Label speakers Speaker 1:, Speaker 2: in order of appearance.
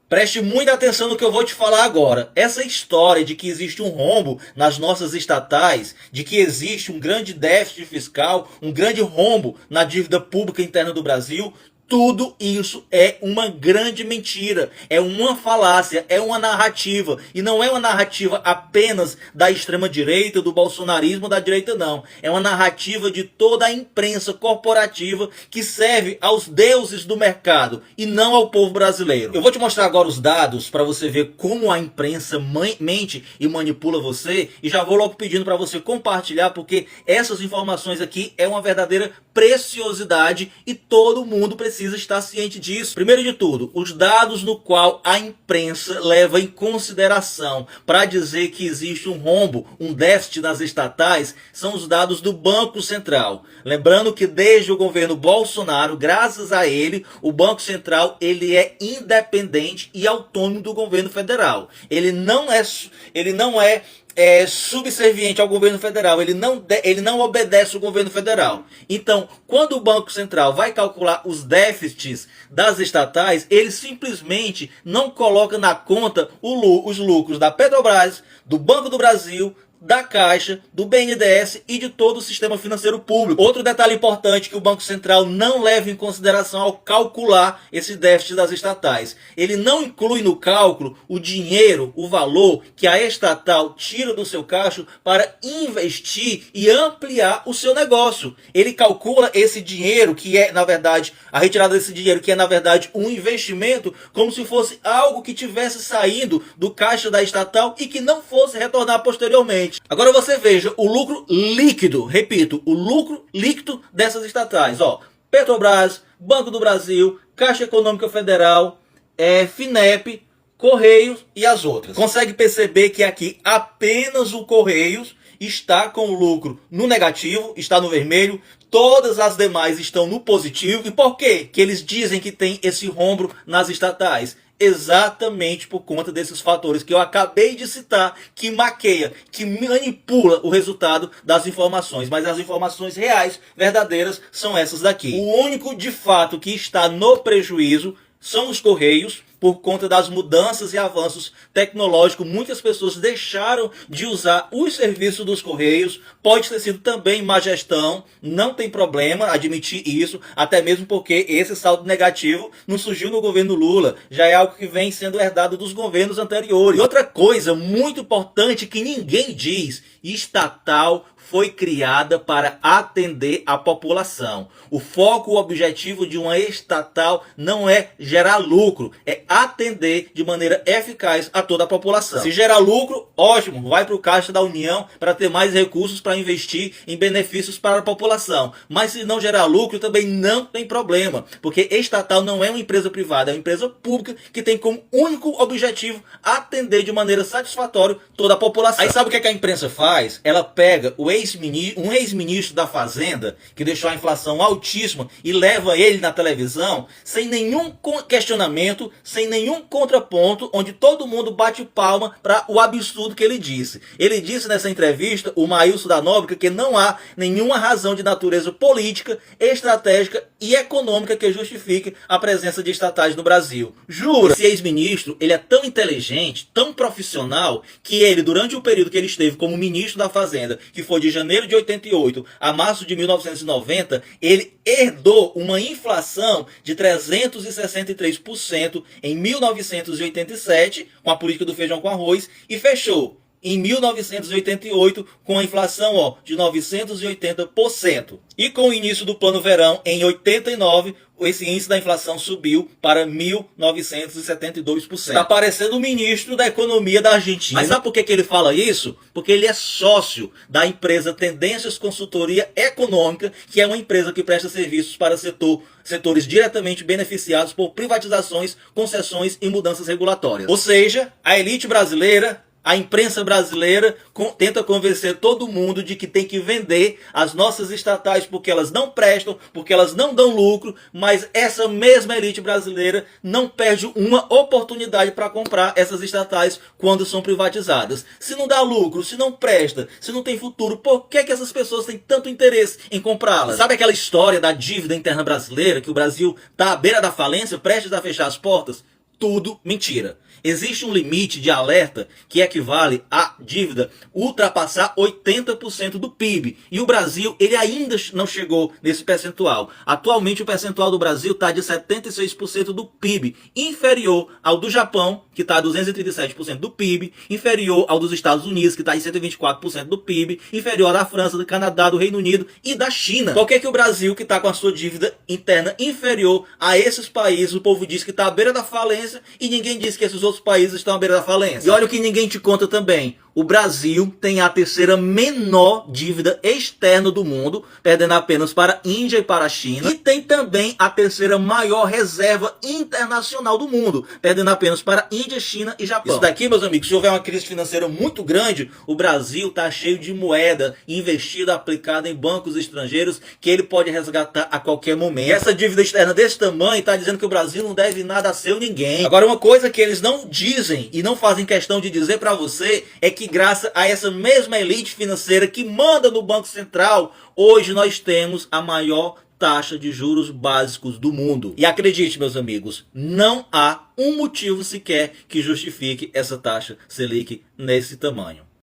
Speaker 1: Preste muita atenção no que eu vou te falar agora. Essa história de que existe um rombo nas nossas estatais, de que existe um grande déficit fiscal, um grande rombo na dívida pública interna do Brasil, tudo isso é uma grande mentira, é uma falácia, é uma narrativa. E não é uma narrativa apenas da extrema-direita, do bolsonarismo, da direita não. É uma narrativa de toda a imprensa corporativa que serve aos deuses do mercado e não ao povo brasileiro. Eu vou te mostrar agora os dados para você ver como a imprensa mente e manipula você. E já vou logo pedindo para você compartilhar, porque essas informações aqui é uma verdadeira preciosidade e todo mundo precisa estar ciente disso. Primeiro de tudo, os dados no qual a imprensa leva em consideração para dizer que existe um rombo, um déficit nas estatais, são os dados do Banco Central. Lembrando que desde o governo Bolsonaro, graças a ele, o Banco Central ele é independente e autônomo do governo federal. Ele não é subserviente ao governo federal, ele não obedece ao governo federal. Então, quando o Banco Central vai calcular os déficits das estatais, ele simplesmente não coloca na conta os lucros da Petrobras, do Banco do Brasil, da Caixa, do BNDES e de todo o sistema financeiro público. Outro detalhe importante que o Banco Central não leva em consideração ao calcular esse déficit das estatais. Ele não inclui no cálculo o dinheiro, o valor que a estatal tira do seu caixa para investir e ampliar o seu negócio. Ele calcula esse dinheiro que é, na verdade, a retirada desse dinheiro que é, na verdade, um investimento, como se fosse algo que tivesse saído do caixa da estatal e que não fosse retornar posteriormente. Agora você veja o lucro líquido, repito, o lucro líquido dessas estatais. Petrobras, Banco do Brasil, Caixa Econômica Federal, FINEP, Correios e as outras. Consegue perceber que aqui apenas o Correios está com o lucro no negativo, está no vermelho, todas as demais estão no positivo. E por quê que eles dizem que tem esse rombo nas estatais? Exatamente por conta desses fatores que eu acabei de citar, que maqueia, que manipula o resultado das informações. Mas as informações reais, verdadeiras, são essas daqui. O único de fato que está no prejuízo são os Correios. Por conta das mudanças e avanços tecnológicos, muitas pessoas deixaram de usar os serviços dos Correios. Pode ter sido também má gestão, não tem problema admitir isso, até mesmo porque esse saldo negativo não surgiu no governo Lula, já é algo que vem sendo herdado dos governos anteriores. E outra coisa muito importante que ninguém diz: estatal foi criada para atender a população. O foco, o objetivo de uma estatal não é gerar lucro, é atender de maneira eficaz a toda a população. Se gerar lucro, ótimo, vai para o Caixa da União para ter mais recursos para investir em benefícios para a população. Mas se não gerar lucro, também não tem problema, porque estatal não é uma empresa privada, é uma empresa pública que tem como único objetivo atender de maneira satisfatória toda a população. Aí sabe o que a imprensa faz? Ela pega um ex-ministro da Fazenda que deixou a inflação altíssima e leva ele na televisão sem nenhum questionamento, sem nenhum contraponto, onde todo mundo bate palma para o absurdo que ele disse. Ele disse nessa entrevista, o Maílson da Nóbrega, que não há nenhuma razão de natureza política, estratégica e econômica que justifique a presença de estatais no Brasil. Jura? Esse ex-ministro, ele é tão inteligente, tão profissional, que ele, durante o período que ele esteve como ministro da Fazenda, que foi de janeiro de 88 a março de 1990, ele herdou uma inflação de 363% em 1987, com a política do feijão com arroz, e fechou em 1988 com a inflação de 980%. E com o início do Plano Verão, em 89, esse índice da inflação subiu para 1972%. Está parecendo o ministro da Economia da Argentina. Mas sabe por que ele fala isso? Porque ele é sócio da empresa Tendências Consultoria Econômica, que é uma empresa que presta serviços para setores diretamente beneficiados por privatizações, concessões e mudanças regulatórias. Ou seja, a elite brasileira, a imprensa brasileira tenta convencer todo mundo de que tem que vender as nossas estatais porque elas não prestam, porque elas não dão lucro, mas essa mesma elite brasileira não perde uma oportunidade para comprar essas estatais quando são privatizadas. Se não dá lucro, se não presta, se não tem futuro, por que essas pessoas têm tanto interesse em comprá-las? Sabe aquela história da dívida interna brasileira, que o Brasil está à beira da falência, prestes a fechar as portas? tudo mentira. Existe um limite de alerta que equivale à dívida ultrapassar 80% do PIB. E o Brasil, ele ainda não chegou nesse percentual. Atualmente o percentual do Brasil está de 76% do PIB, inferior ao do Japão, que está a 237% do PIB, inferior ao dos Estados Unidos, que está em 124% do PIB, inferior à da França, do Canadá, do Reino Unido e da China. Por que o Brasil, que está com a sua dívida interna inferior a esses países, o povo diz que está à beira da falência e ninguém diz que esses outros países estão à beira da falência? E olha o que ninguém te conta também. O Brasil tem a terceira menor dívida externa do mundo, perdendo apenas para a Índia e para a China. E tem também a terceira maior reserva internacional do mundo, perdendo apenas para a Índia, China e Japão. Isso daqui, meus amigos, se houver uma crise financeira muito grande, o Brasil está cheio de moeda investida, aplicada em bancos estrangeiros, que ele pode resgatar a qualquer momento. E essa dívida externa desse tamanho está dizendo que o Brasil não deve nada a seu ninguém. Agora, uma coisa que eles não dizem e não fazem questão de dizer para você é que graças a essa mesma elite financeira que manda no Banco Central, hoje nós temos a maior taxa de juros básicos do mundo. E acredite, meus amigos, não há um motivo sequer que justifique essa taxa Selic nesse tamanho.